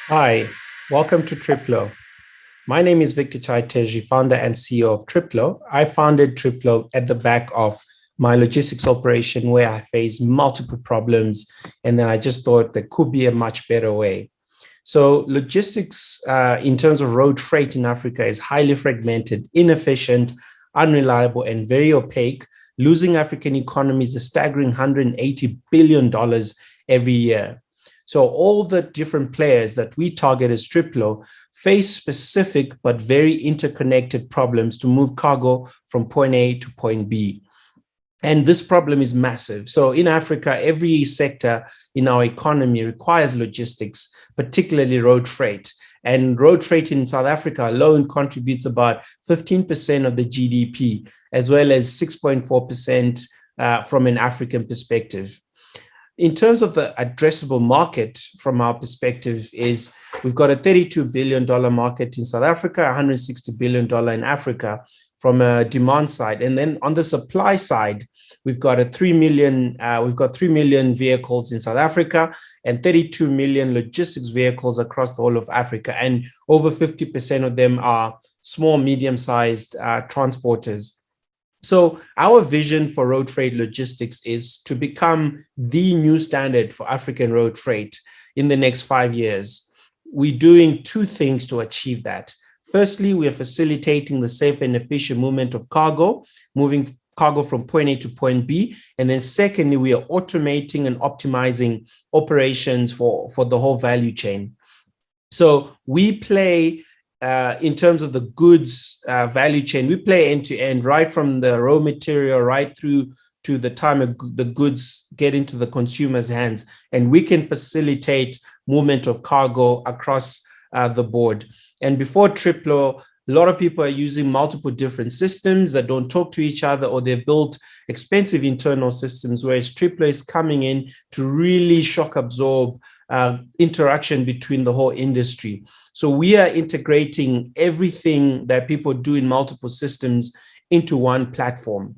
Hi, welcome to Triplo. My name is Victor Chaiteji, founder and CEO of Triplo. I founded Triplo at the back of my logistics operation where I faced multiple problems, and then I just thought there could be a much better way. So logistics in terms of road freight in Africa is highly fragmented, inefficient, unreliable, and very opaque, losing African economies a staggering $180 billion every year. So all the different players that we target as Triplo face specific but very interconnected problems to move cargo from point A to point B. And this problem is massive. So in Africa, every sector in our economy requires logistics, particularly road freight. And road freight in South Africa alone contributes about 15% of the GDP, as well as 6.4% from an African perspective. In terms of the addressable market from our perspective is we've got a $32 billion market in South Africa, $160 billion in Africa from a demand side. And then on the supply side, we've got 3 million vehicles in South Africa and 32 million logistics vehicles across the whole of Africa. And over 50% of them are small, medium-sized transporters. So our vision for road freight logistics is to become the new standard for African road freight in the next 5 years. We're doing two things to achieve that. Firstly, we are facilitating the safe and efficient movement of cargo, moving cargo from point A to point B. And then secondly, we are automating and optimizing operations for the whole value chain. So we play in terms of the goods value chain, we play end to end, right from the raw material right through to the time the goods get into the consumer's hands. And we can facilitate movement of cargo across the board. And before Triplo, a lot of people are using multiple different systems that don't talk to each other, or they've built expensive internal systems, whereas Triplo is coming in to really shock absorb interaction between the whole industry. So we are integrating everything that people do in multiple systems into one platform.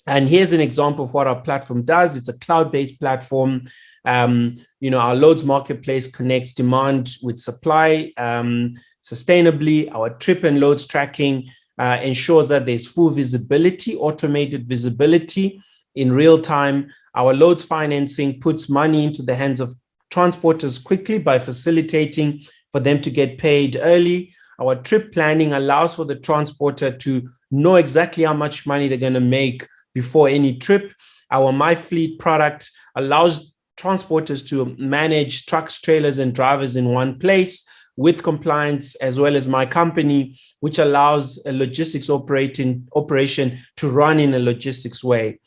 And here's an example of what our platform does. It's a cloud-based platform. Our loads marketplace connects demand with supply sustainably. Our trip and loads tracking ensures that there's full visibility, automated visibility in real time. Our loads financing puts money into the hands of transporters quickly by facilitating for them to get paid early. Our trip planning allows for the transporter to know exactly how much money they're going to make before any trip. Our My Fleet product allows transporters to manage trucks, trailers, and drivers in one place with compliance, as well as My Company, which allows a logistics operation to run in a logistics way.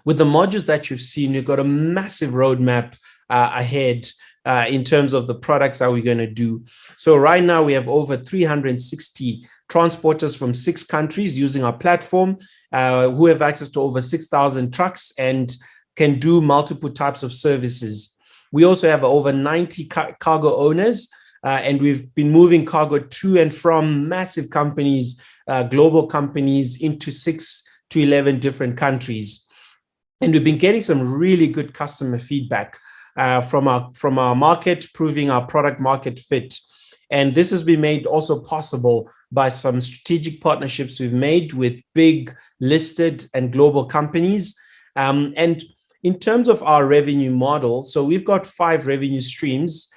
With the modules that you've seen, you've got a massive roadmap ahead in terms of the products that we're going to do. So right now we have over 360 transporters from 6 countries using our platform who have access to over 6,000 trucks and can do multiple types of services. We also have over 90 cargo owners, and we've been moving cargo to and from massive companies, global companies, into 6 to 11 different countries. And we've been getting some really good customer feedback from our market, proving our product market fit. And this has been made also possible by some strategic partnerships we've made with big listed and global companies. And in terms of our revenue model, so we've got 5 revenue streams,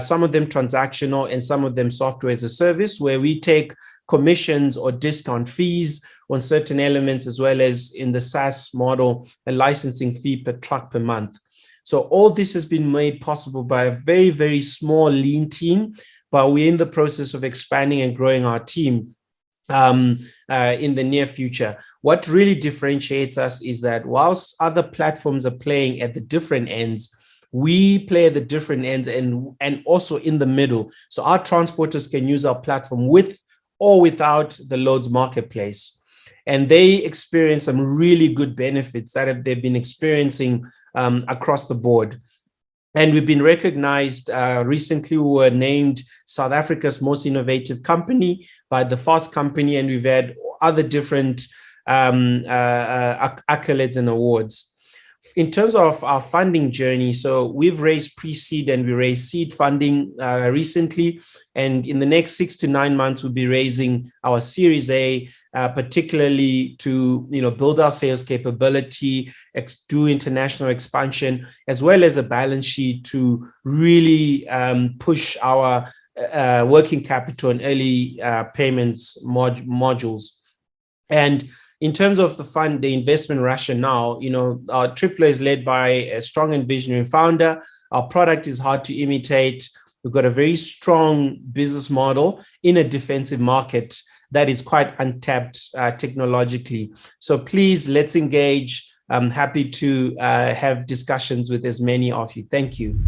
some of them transactional and some of them software as a service, where we take commissions or discount fees on certain elements, as well as in the SaaS model, a licensing fee per truck per month. So all this has been made possible by a very, very small, lean team, but we're in the process of expanding and growing our team in the near future. What really differentiates us is that whilst other platforms are playing at the different ends, we play at the different ends and also in the middle. So our transporters can use our platform with or without the loads marketplace. And they experience some really good benefits that they've been experiencing across the board. And we've been recognized recently. We were named South Africa's most innovative company by the Fast Company, and we've had other different accolades and awards. In terms of our funding journey, so we've raised pre-seed and we raised seed funding recently. And in the next 6 to 9 months, we'll be raising our Series A, particularly to build our sales capability, do international expansion, as well as a balance sheet to really push our working capital and early payments modules. And in terms of the investment rationale, our Tripplo is led by a strong and visionary founder. Our product is hard to imitate. We've got a very strong business model in a defensive market that is quite untapped technologically. So please, let's engage. I'm happy to have discussions with as many of you. Thank you.